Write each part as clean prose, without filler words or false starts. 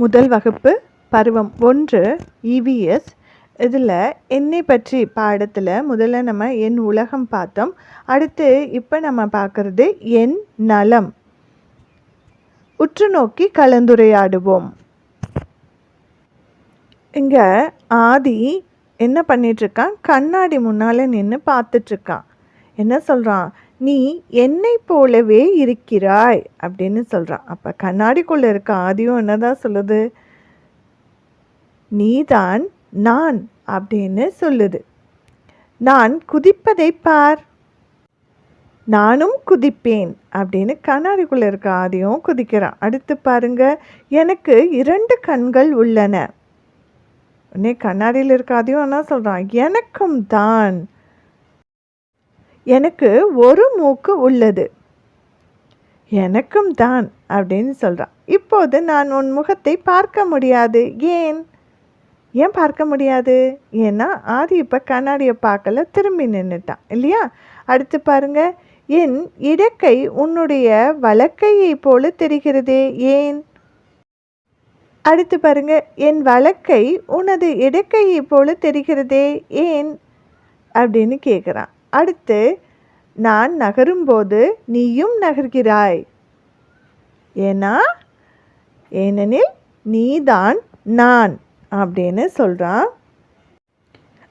முதல் வகுப்பு பருவம் 1 EVS. இதில் என்னை பற்றி பாடத்தில் முதல்ல நம்ம என் உலகம் பார்த்தோம். அடுத்து இப்போ நம்ம பார்க்குறது என் நலம். உற்று நோக்கி கலந்துரையாடுவோம். இங்கே ஆதி என்ன பண்ணிகிட்ருக்கான்? கண்ணாடி முன்னால் நின்று பார்த்துட்ருக்கான். என்ன சொல்கிறான்? நீ என்னை போலவே இருக்கிறாய் அப்படின்னு சொல்கிறான். அப்போ கண்ணாடிக்குள்ளே இருக்க ஆதியும் என்னதான் சொல்லுது? நீதான் நான் அப்படின்னு சொல்லுது. நான் குதிப்பதை பார், நானும் குதிப்பேன் அப்படின்னு கண்ணாடிக்குள்ளே இருக்க ஆதியும் குதிக்கிறான். அடுத்து பாருங்க, எனக்கு 2 கண்கள் உள்ளன. உடனே கண்ணாடியில் இருக்க ஆதியும் என்ன சொல்கிறான்? எனக்கும் தான். எனக்கு ஒரு மூக்கு உள்ளது. எனக்கும் தான் அப்படின்னு சொல்கிறான். இப்போது நான் உன் முகத்தை பார்க்க முடியாது. ஏன் பார்க்க முடியாது? ஏன்னா ஆதி இப்போ கண்ணாடியை பார்க்கல, திரும்பி நின்றுட்டான் இல்லையா? அடுத்து பாருங்க, என் இடக்கை உன்னுடைய வலக்கையை போல தெரிகிறதே, ஏன்? அடுத்து பாருங்க, என் வலக்கை உனது இடக்கையை போல தெரிகிறதே, ஏன் அப்படின்னு கேட்குறான். அடுத்து, நான் நகரும்போது நீயும் நகர்கிறாய். ஏனெனில் நீதான் நான் அப்படின்னு சொல்கிறான்.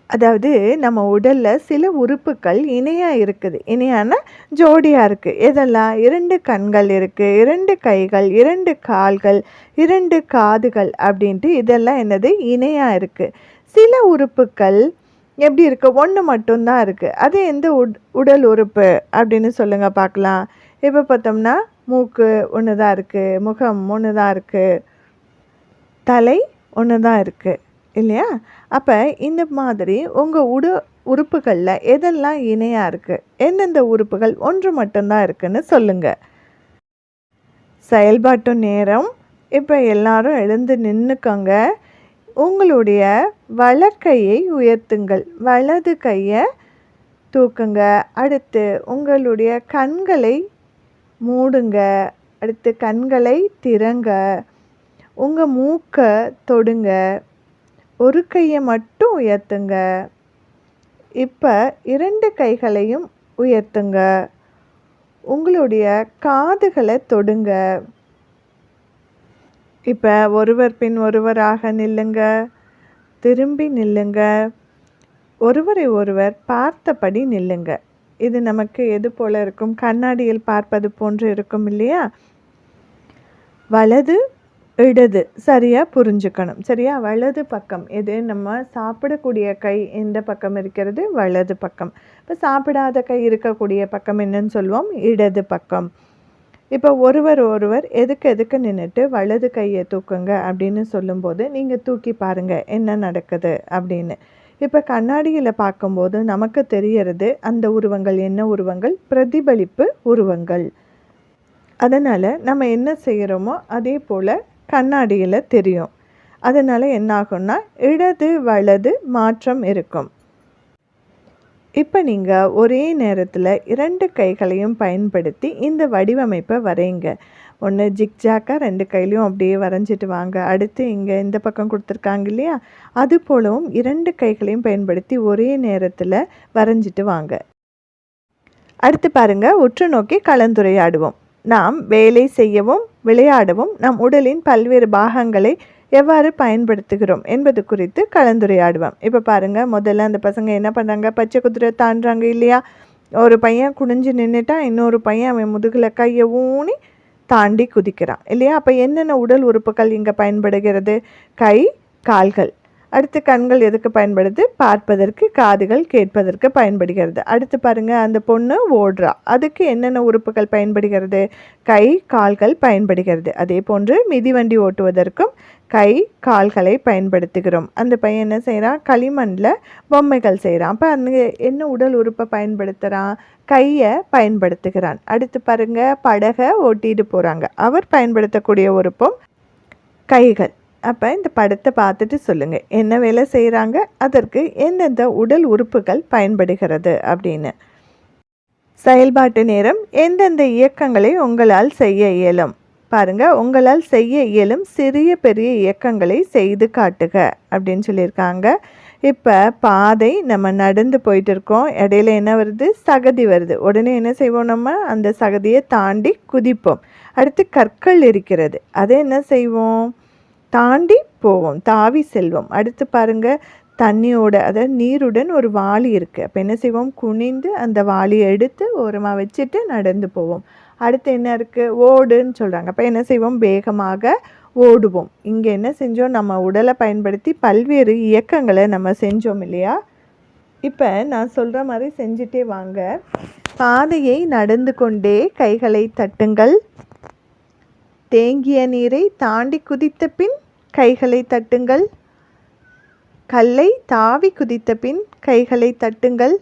அதாவது நம்ம உடலில் சில உறுப்புகள் இணையாக இருக்குது. இணையான ஜோடியாக இருக்குது. இதெல்லாம் 2 கண்கள் இருக்குது, 2 கைகள், 2 கால்கள், 2 காதுகள் அப்படின்ட்டு இதெல்லாம் என்னது? இணையாக இருக்குது. சில உறுப்புகள் எப்படி இருக்குது? 1 மட்டும்தான் இருக்குது. அது எந்த உடல் உறுப்பு அப்படின்னு சொல்லுங்கள் பார்க்கலாம். இப்போ பார்த்தோம்னா மூக்கு ஒன்று தான் இருக்குது, முகம் ஒன்று தான் இருக்குது, தலை ஒன்று தான் இருக்குது இல்லையா? அப்போ இந்த மாதிரி உங்கள் உறுப்புகளில் எதெல்லாம் இணையாக இருக்குது? எந்தெந்த உறுப்புகள் 1 மட்டும்தான் இருக்குன்னு சொல்லுங்கள். செயல்பாட்டு நேரம். இப்போ எல்லாரும் எழுந்து நின்றுக்கோங்க. உங்களுடைய வலக்கையை உயர்த்துங்கள், வலது கையை தூக்குங்க. அடுத்து உங்களுடைய கண்களை மூடுங்க. அடுத்து கண்களை திறங்க. உங்கள் மூக்கை தொடுங்க. ஒரு கையை மட்டும் உயர்த்துங்க. இப்போ 2 கைகளையும் உயர்த்துங்க. உங்களுடைய காதுகளை தொடுங்க. இப்போ ஒருவர் பின் ஒருவராக நில்லுங்க, திரும்பி நில்லுங்க, ஒருவரை ஒருவர் பார்த்தபடி நில்லுங்க. இது நமக்கு எது போல் இருக்கும்? கண்ணாடியில் பார்ப்பது போன்று இருக்கும் இல்லையா? வலது இடது சரியாக புரிஞ்சுக்கணும். சரியா? வலது பக்கம் எது? நம்ம சாப்பிடக்கூடிய கை எந்த பக்கம் இருக்கிறது? வலது பக்கம். இப்போ சாப்பிடாத கை இருக்கக்கூடிய பக்கம் என்னன்னு சொல்லுவோம்? இடது பக்கம். இப்போ ஒருவர் எதுக்கு நின்றுட்டு வலது கையை தூக்குங்க அப்படின்னு சொல்லும்போது நீங்கள் தூக்கி பாருங்கள் என்ன நடக்குது அப்படின்னு. இப்போ கண்ணாடியில் பார்க்கும்போது நமக்கு தெரியறது அந்த உருவங்கள் என்ன உருவங்கள்? பிரதிபலிப்பு உருவங்கள். அதனால் நம்ம என்ன செய்கிறோமோ அதே போல் கண்ணாடியில் தெரியும். அதனால் என்ன ஆகும்னா இடது வலது மாற்றம் இருக்கும். இப்போ நீங்கள் ஒரே நேரத்தில் 2 கைகளையும் பயன்படுத்தி இந்த வடிவமைப்பை வரைங்க. ஒன்று ஜிக்ஜாக்காக 2 கையிலையும் அப்படியே வரைஞ்சிட்டு வாங்க. அடுத்து இங்கே இந்த பக்கம் கொடுத்துருக்காங்க இல்லையா? அது போலவும் 2 கைகளையும் பயன்படுத்தி ஒரே நேரத்தில் வரைஞ்சிட்டு வாங்க. அடுத்து பாருங்கள், உற்று நோக்கி கலந்துரையாடுவோம். நாம் வேலை செய்யவும் விளையாடவும் நம் உடலின் பல்வேறு பாகங்களை எவ்வாறு பயன்படுத்துகிறோம் என்பது குறித்து கலந்துரையாடுவோம். இப்போ பாருங்கள், முதல்ல அந்த பசங்க என்ன பண்ணுறாங்க? பச்சை குதிரை தாண்டுறாங்க இல்லையா? ஒரு பையன் குனிஞ்சு நின்றுட்டான், இன்னொரு பையன் அவன் முதுகில் கையை ஊனி தாண்டி குதிக்கிறான் இல்லையா? அப்போ என்னென்ன உடல் உறுப்புகள் இங்கே பயன்படுகிறது? கை, கால்கள். அடுத்து கண்கள் எதுக்கு பயன்படுது? பார்ப்பதற்கு. காதுகள் கேட்பதற்கு பயன்படுகிறது. அடுத்து பாருங்கள், அந்த பொண்ணு ஓடுறா, அதுக்கு என்னென்ன உறுப்புகள் பயன்படுகிறது? கை, கால்கள் பயன்படுகிறது. அதே போன்று மிதிவண்டி ஓட்டுவதற்கும் கை, கால்களை பயன்படுத்துகிறோம். அந்த பையன் என்ன செய்கிறான்? களிமண்ணில் பொம்மைகள் செய்கிறான். அப்போ அந்த என்ன உடல் உறுப்பை பயன்படுத்துகிறான்? கையை பயன்படுத்துகிறான். அடுத்து பாருங்கள், படகை ஓட்டிட்டு போகிறாங்க, அவர் பயன்படுத்தக்கூடிய உறுப்பும் கைகள். அப்போ இந்த படத்தை பார்த்துட்டு சொல்லுங்கள் என்ன வேலை செய்கிறாங்க, அதற்கு எந்தெந்த உடல் உறுப்புகள் பயன்படுகிறது அப்படின்னு. செயல்பாட்டு நேரம். எந்தெந்த இயக்கங்களை உங்களால் செய்ய இயலும்? பாருங்க, உங்களால் செய்ய இயலும் சிறிய பெரிய இயக்கங்களை செய்து காட்டுக அப்படின்னு சொல்லியிருக்காங்க. இப்போ பாதை நம்ம நடந்து போயிட்டு இருக்கோம். இடையில என்ன வருது? சகதி வருது. உடனே என்ன செய்வோம்? நம்ம அந்த சகதியை தாண்டி குதிப்போம். அடுத்து கற்கள் இருக்கிறது, அதை என்ன செய்வோம்? தாண்டி போவோம், தாவி செல்வோம். அடுத்து பாருங்க, தண்ணியோட அதாவது நீருடன் ஒரு வாளி இருக்குது. அப்போ என்ன செய்வோம்? குனிந்து அந்த வாளியை எடுத்து ஓரமாக வச்சுட்டு நடந்து போவோம். அடுத்து என்ன இருக்குது? ஓடுன்னு சொல்கிறாங்க. அப்போ என்ன செய்வோம்? வேகமாக ஓடுவோம். இங்கே என்ன செஞ்சோம்? நம்ம உடலை பயன்படுத்தி பல்வேறு இயக்கங்களை நம்ம செஞ்சோம் இல்லையா? இப்போ நான் சொல்கிற மாதிரி செஞ்சுட்டே வாங்க. பாதையை நடந்து கொண்டே கைகளை தட்டுங்கள். தேங்கிய நீரை தாண்டி குதித்த பின் கைகளை தட்டுங்கள். கல்லை தாவி குதித்த பின் கைகளை தட்டுங்கள்.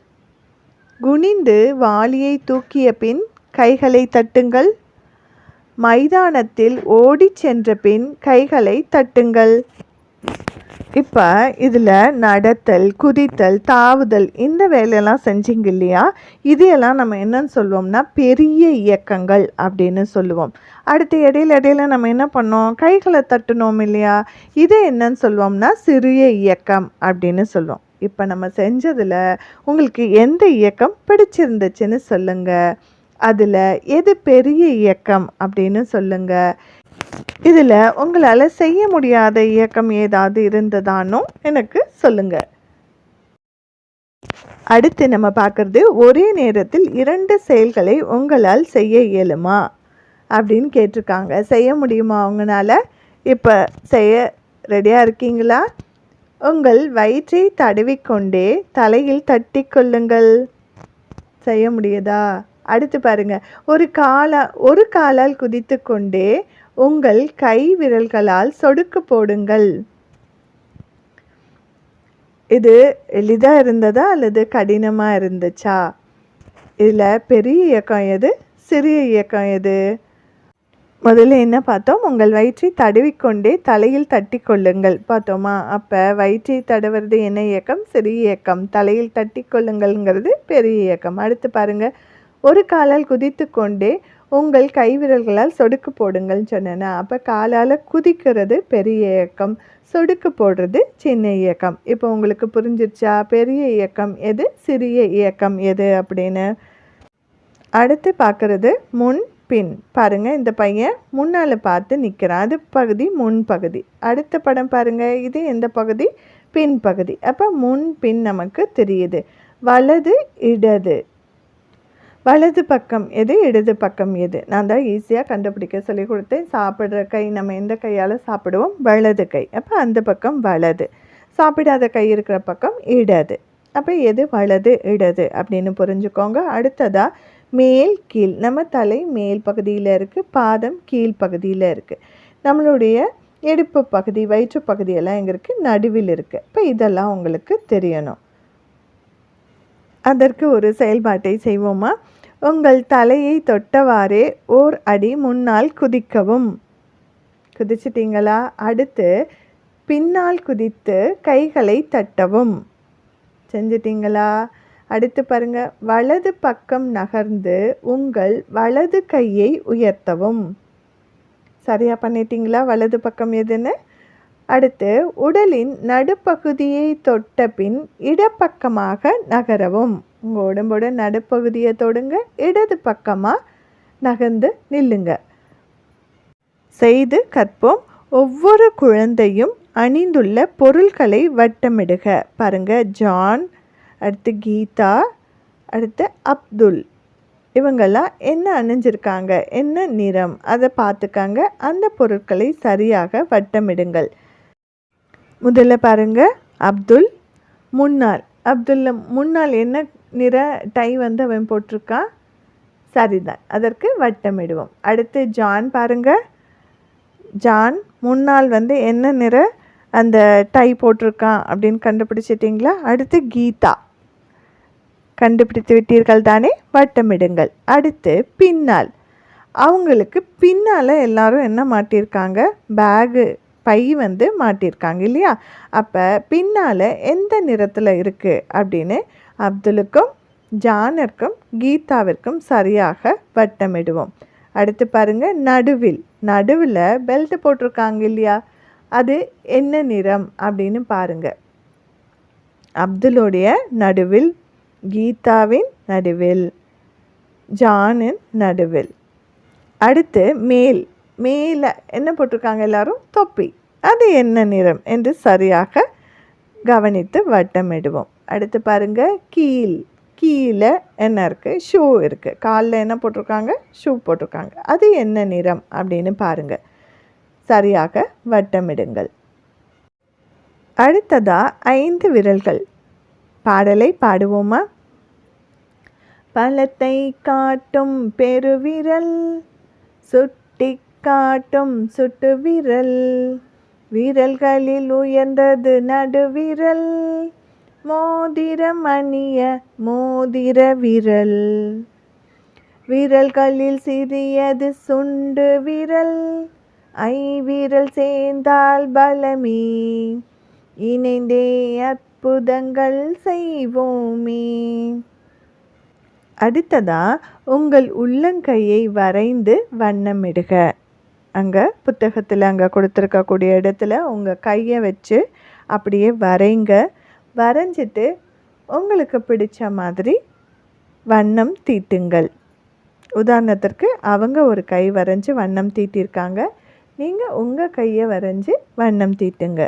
குனிந்து வாளியை தூக்கிய பின் கைகளை தட்டுங்கள். மைதானத்தில் ஓடி சென்ற பின் கைகளை தட்டுங்கள். இப்போ இதில் நடத்தல், குதித்தல், தாவுதல் இந்த வேலையெல்லாம் செஞ்சிங்க இல்லையா? இதையெல்லாம் நம்ம என்னன்னு சொல்லுவோம்னா பெரிய இயக்கங்கள் அப்படின்னு சொல்லுவோம். அடுத்து இடையில நம்ம என்ன பண்ணோம்? கைகளை தட்டணும் இல்லையா? இதை என்னன்னு சொல்லுவோம்னா சிறிய இயக்கம் அப்படின்னு சொல்லுவோம். இப்போ நம்ம செஞ்சதில் உங்களுக்கு எந்த இயக்கம் பிடிச்சிருந்துச்சுன்னு சொல்லுங்கள். அதில் எது பெரிய இயக்கம் அப்படின்னு சொல்லுங்கள். இதில் உங்களால் செய்ய முடியாத இயக்கம் ஏதாவது இருந்ததானோ எனக்கு சொல்லுங்கள். அடுத்து நம்ம பார்க்குறது, ஒரே நேரத்தில் 2 செயல்களை உங்களால் செய்ய இயலுமா அப்படின்னு கேட்டிருக்காங்க. செய்ய முடியுமா உங்களால்? இப்போ செய்ய ரெடியாக இருக்கீங்களா? உங்கள் வயிற்றை தடவிக்கொண்டே தலையில் தட்டி கொள்ளுங்கள். செய்ய முடியுதா? அடுத்து பாருங்க, ஒரு காலால் குதித்து கொண்டே உங்கள் கை விரல்களால் சொடுக்கு போடுங்கள். இது எளிதாக இருந்ததா அல்லது கடினமாக இருந்துச்சா? இதில் பெரிய இயக்கம் எது, சிறிய இயக்கம் எது? முதல்ல என்ன பார்த்தோம்? உங்கள் வயிற்றை தடவிக்கொண்டே தலையில் தட்டி கொள்ளுங்கள் பார்த்தோமா? அப்போ வயிற்றை தடவுறது என்ன இயக்கம்? சிறிய இயக்கம். தலையில் தட்டி கொள்ளுங்கள்ங்கிறது பெரிய இயக்கம். அடுத்து பாருங்கள், ஒரு காலால் குதித்து கொண்டே உங்கள் கைவிரல்களால் சொடுக்கு போடுங்கள்னு சொன்னேன்னா, அப்போ காலால் குதிக்கிறது பெரிய இயக்கம், சொடுக்கு போடுறது சின்ன இயக்கம். இப்போ உங்களுக்கு புரிஞ்சிருச்சா? பெரிய இயக்கம் எது, சிறிய இயக்கம் எது அப்படின்னு? அடுத்து பார்க்குறது முன் பின். பாருங்கள், இந்த பையன் முன்னால் பார்த்து நிற்கிறான், அது பகுதி முன் பகுதி. அடுத்த படம் பாருங்கள், இது எந்த பகுதி? பின் பகுதி. அப்போ முன் பின் நமக்கு தெரியுது. வலது இடது, வலது பக்கம் எது, இடது பக்கம் எது? நான் தான் ஈஸியாக கண்டுபிடிக்க சொல்லி கொடுத்தேன். சாப்பிட்ற கை நம்ம எந்த கையால் சாப்பிடுவோம்? வலது கை. அப்போ அந்த பக்கம் வலது. சாப்பிடாத கை இருக்கிற பக்கம் இடது. அப்போ எது வலது இடது அப்படின்னு புரிஞ்சுக்கோங்க. அடுத்ததாக மேல் கீழ். நம்ம தலை மேல் பகுதியில் இருக்குது, பாதம் கீழ் பகுதியில் இருக்குது. நம்மளுடைய இடுப்பு பகுதி, வயிற்று பகுதியெல்லாம் எங்கே இருக்குது? நடுவில் இருக்குது. இப்போ இதெல்லாம் உங்களுக்கு தெரியணும். அதற்கு ஒரு செயல்பாட்டை செய்வோமா? உங்கள் தலையை தொட்டவாறே ஓர் அடி முன்னால் குதிக்கவும். குதிச்சிட்டிங்களா? அடுத்து பின்னால் குதித்து கைகளை தட்டவும். செஞ்சிட்டிங்களா? அடுத்து பாருங்கள், வலது பக்கம் நகர்ந்து உங்கள் வலது கையை உயர்த்தவும். சரியாக பண்ணிட்டீங்களா? வலது பக்கம் எதுன்னு? அடுத்து உடலின் நடுப்பகுதியை தொட்ட பின் இடப்பக்கமாக நகரவும். உங்கள் உடம்போட நடுப்பகுதியை தொடுங்க, இடது பக்கமாக நகர்ந்து நில்லுங்க. செய்து கற்போம். ஒவ்வொரு குழந்தையும் அணிந்துள்ள பொருட்களை வட்டமிடுக. பாருங்க, ஜான், அடுத்து கீதா, அடுத்து அப்துல், இவங்கெல்லாம் என்ன அணிஞ்சிருக்காங்க, என்ன நிறம், அதை பார்த்துக்காங்க. அந்த பொருட்களை சரியாக வட்டமிடுங்கள். முதல்ல பாருங்க, அப்துல் முன்னால். முன்னால் என்ன நிற டை வந்து அவன் போட்டிருக்கான்? சரிதான், அதற்கு வட்டமிடுவோம். அடுத்து ஜான் பாருங்க, ஜான் முன்னால் வந்து என்ன நிற அந்த டை போட்டிருக்கான் அப்படின்னு கண்டுபிடிச்சிட்டிங்களா? அடுத்து கீதா, கண்டுபிடித்து விட்டீர்கள் தானே? வட்டமிடுங்கள். அடுத்து பின்னால். அவங்களுக்கு பின்னால் எல்லாரும் என்ன மாட்டியிருக்காங்க? பேகு, பை வந்து மாட்டியிருக்காங்க இல்லையா? அப்போ பின்னால் எந்த நிறத்தில் இருக்குது அப்படின்னு அப்துலுக்கும் ஜானிற்கும் கீதாவிற்கும் சரியாக வட்டமிடுவோம். அடுத்து பாருங்கள் நடுவில் பெல்ட் போட்டிருக்காங்க இல்லையா, அது என்ன நிறம் அப்படின்னு பாருங்கள். அப்துல்லோடைய நடுவில், கீதாவின் நடுவில், ஜானின் நடுவில். அடுத்து மேலே என்ன போட்டிருக்காங்க எல்லாரும், தொப்பி, அது என்ன நிறம் என்று சரியாக கவனித்து வட்டமிடுவோம். அடுத்து பாருங்கள் கீழே என்ன இருக்குது, ஷூ இருக்குது. காலில் என்ன போட்டிருக்காங்க, ஷூ போட்டிருக்காங்க. அது என்ன நிறம் அப்படின்னு பாருங்கள், சரியாக வட்டமிடுங்கள். அடுத்ததா 5 விரல்கள். பாடலை பாடுவோமா? பழத்தை காட்டும் பெருவிரல், சுட்டி காட்டும் சுட்டு விரல், விரல்களில் உயர்ந்தது நடுவிரல், மோதிரம் அணிய மோதிர விரல், விரல்களில் சிறியது சுண்டு விரல், ஐவிரல் சேர்ந்தால் பலமே, இணைந்தே அற்புதங்கள் செய்வோமே. அடுத்ததா உங்கள் உள்ளங்கையை வரைந்து வண்ணமிடுக. அங்கே புத்தகத்தில் அங்கே கொடுத்துருக்கக்கூடிய இடத்துல உங்கள் கையை வச்சு அப்படியே வரைங்க. வரைஞ்சிட்டு உங்களுக்கு பிடிச்ச மாதிரி வண்ணம் தீட்டுங்கள். உதாரணத்திற்கு அவங்க ஒரு கை வரைஞ்சி வண்ணம் தீட்டியிருக்காங்க, நீங்கள் உங்கள் கையை வரைஞ்சி வண்ணம் தீட்டுங்க.